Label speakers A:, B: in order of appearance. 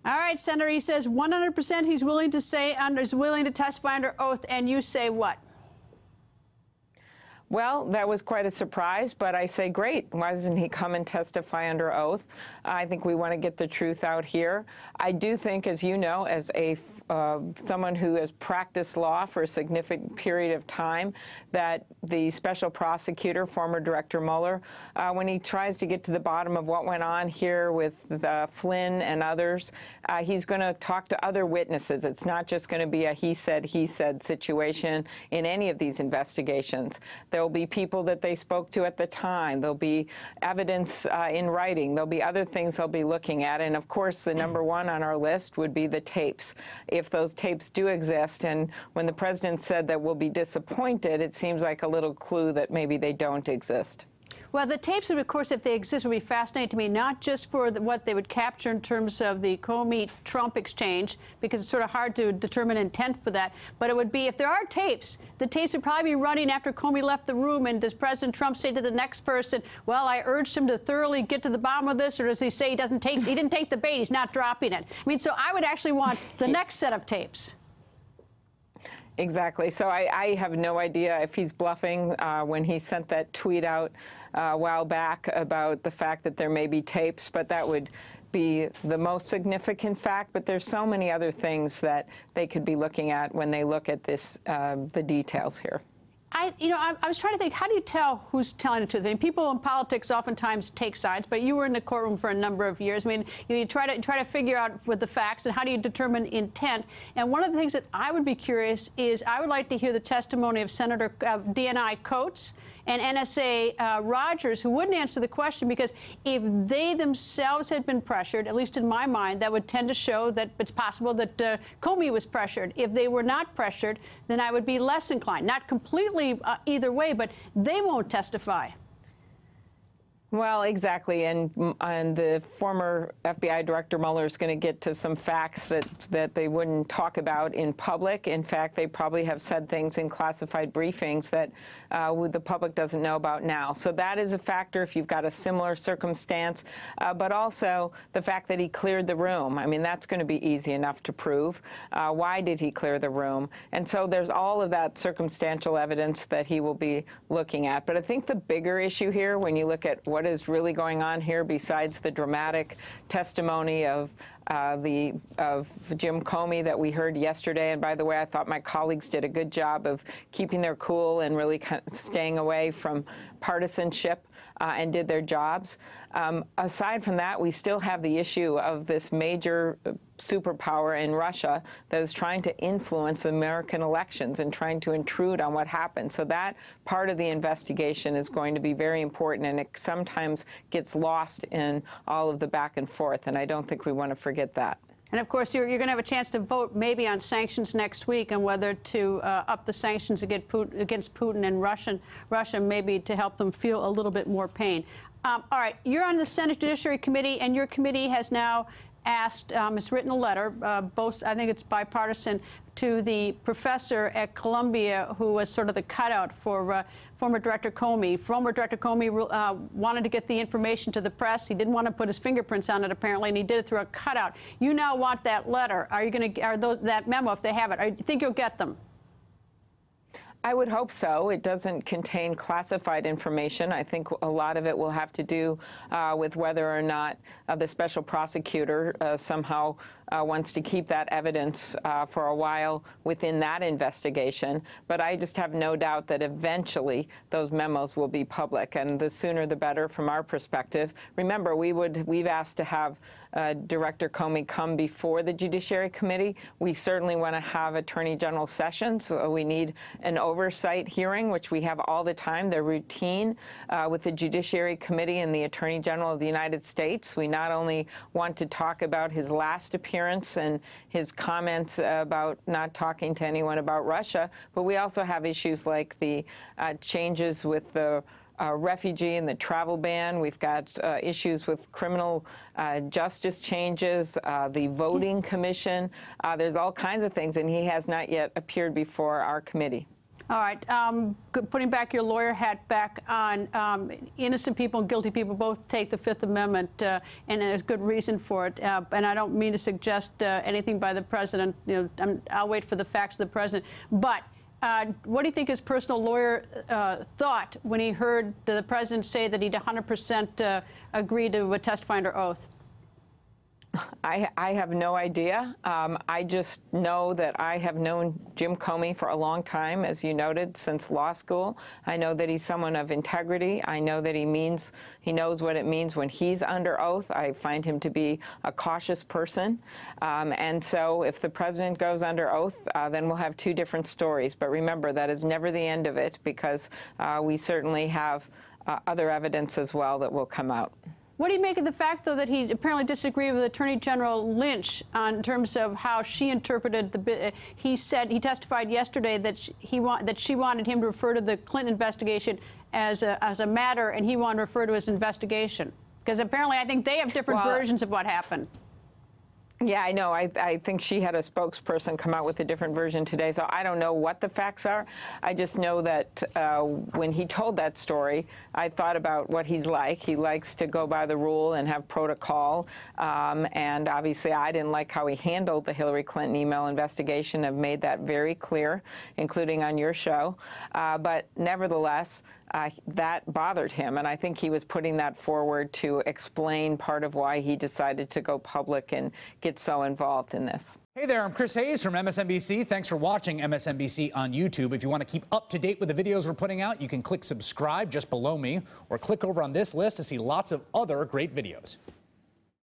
A: All right, Senator, he says 100% he's willing to say, is willing to testify under oath, and you say what?
B: Well, that was quite a surprise, but I say, great. Why doesn't he come and testify under oath? I think we want to get the truth out here. I do think, as you know, as a someone who has practiced law for a significant period of time, that the special prosecutor, former Director Mueller, when he tries to get to the bottom of what went on here with Flynn and others, he's going to talk to other witnesses. It's not just going to be a he said situation in any of these investigations. There will be people that they spoke to at the time. There'll be evidence in writing. There'll be other things they'll be looking at. And, of course, the number one on our list would be the tapes. If those tapes do exist, and when the president said that we'll be disappointed, it seems like a little clue that maybe they don't exist.
A: Well, the tapes, of course, if they exist, would be fascinating to me, not just for what they would capture in terms of the Comey-Trump exchange, because it's sort of hard to determine intent for that, but it would be, if there are tapes, the tapes would probably be running after Comey left the room, and does President Trump say to the next person, well, I urged him to thoroughly get to the bottom of this, or does he say he didn't take the bait, he's not dropping it? I mean, so I would actually want the next set of tapes.
B: Exactly. So I have no idea if he's bluffing when he sent that tweet out a while back about the fact that there may be tapes, but that would be the most significant fact. But there's so many other things that they could be looking at when they look at this, the details here.
A: I was trying to think, how do you tell who's telling the truth? I mean, people in politics oftentimes take sides, but you were in the courtroom for a number of years. I mean, you try to figure out with the facts, and how do you determine intent? And one of the things that I would be curious is, I would like to hear the testimony of Senator DNI Coates and NSA Rogers, who wouldn't answer the question, because if they themselves had been pressured, at least in my mind, that would tend to show that it's possible that Comey was pressured. If they were not pressured, then I would be less inclined. Not completely either way, but they won't testify.
B: Well, exactly, and the former FBI Director Mueller is going to get to some facts that they wouldn't talk about in public. In fact, they probably have said things in classified briefings that the public doesn't know about now. So that is a factor if you've got a similar circumstance, but also the fact that he cleared the room. I mean, that's going to be easy enough to prove. Why did he clear the room? And so there's all of that circumstantial evidence that he will be looking at. But I think the bigger issue here, when you look at what is really going on here, besides the dramatic testimony of Jim Comey that we heard yesterday, and by the way, I thought my colleagues did a good job of keeping their cool and really kind of staying away from partisanship and did their jobs. Aside from that, we still have the issue of this major superpower in Russia that is trying to influence American elections and trying to intrude on what happened. So that part of the investigation is going to be very important, and it sometimes gets lost in all of the back and forth, and I don't think we want to forget that.
A: And, of course, you're going to have a chance to vote maybe on sanctions next week and whether to up the sanctions against Putin and Russia, maybe to help them feel a little bit more pain. All right, you're on the Senate Judiciary Committee, and your committee has now asked, it's written a letter, both, I think it's bipartisan, to the professor at Columbia who was sort of the cutout for former Director Comey. Former Director Comey wanted to get the information to the press. He didn't want to put his fingerprints on it, apparently, and he did it through a cutout. You now want that letter. Are you going to, that memo, if they have it, do you think you'll get them?
B: I would hope so. It doesn't contain classified information. I think a lot of it will have to do with whether or not the special prosecutor somehow wants to keep that evidence for a while within that investigation. But I just have no doubt that eventually those memos will be public, and the sooner the better from our perspective. Remember, we've asked to have Director Comey come before the Judiciary Committee. We certainly want to have Attorney General Sessions. So we need an oversight hearing, which we have all the time. They're routine with the Judiciary Committee and the Attorney General of the United States. We not only want to talk about his last appearance and his comments about not talking to anyone about Russia, but we also have issues like the changes with the refugee and the travel ban. We've got issues with criminal justice changes, the voting commission. There's all kinds of things, and he has not yet appeared before our committee.
A: All right. Putting back your lawyer hat back on, innocent people and guilty people both take the Fifth Amendment, and there's good reason for it. And I don't mean to suggest anything by the president. You know, I'll wait for the facts of the president. But what do you think his personal lawyer thought when he heard the president say that he'd 100% agree to testify under oath?
B: I have no idea. I just know that I have known Jim Comey for a long time, as you noted, since law school. I know that he's someone of integrity. I know that he knows what it means when he's under oath. I find him to be a cautious person. And so if the president goes under oath, then we'll have two different stories. But remember, that is never the end of it, because we certainly have other evidence as well that will come out.
A: What do you make of the fact, though, that he apparently disagreed with Attorney General Lynch in terms of how she interpreted the? He testified yesterday that she wanted him to refer to the Clinton investigation as a matter, and he wanted to refer to his investigation, because apparently I think they have different versions of what happened.
B: Yeah, I know. I think she had a spokesperson come out with a different version today, so I don't know what the facts are. I just know that when he told that story, I thought about what he's like. He likes to go by the rule and have protocol, and obviously I didn't like how he handled the Hillary Clinton email investigation. I've made that very clear, including on your show. But nevertheless, that bothered him, and I think he was putting that forward to explain part of why he decided to go public and get so involved in this.
C: Hey there, I'm Chris Hayes from MSNBC. Thanks for watching MSNBC on YouTube. If you want to keep up to date with the videos we're putting out, you can click subscribe just below me, or click over on this list to see lots of other great videos.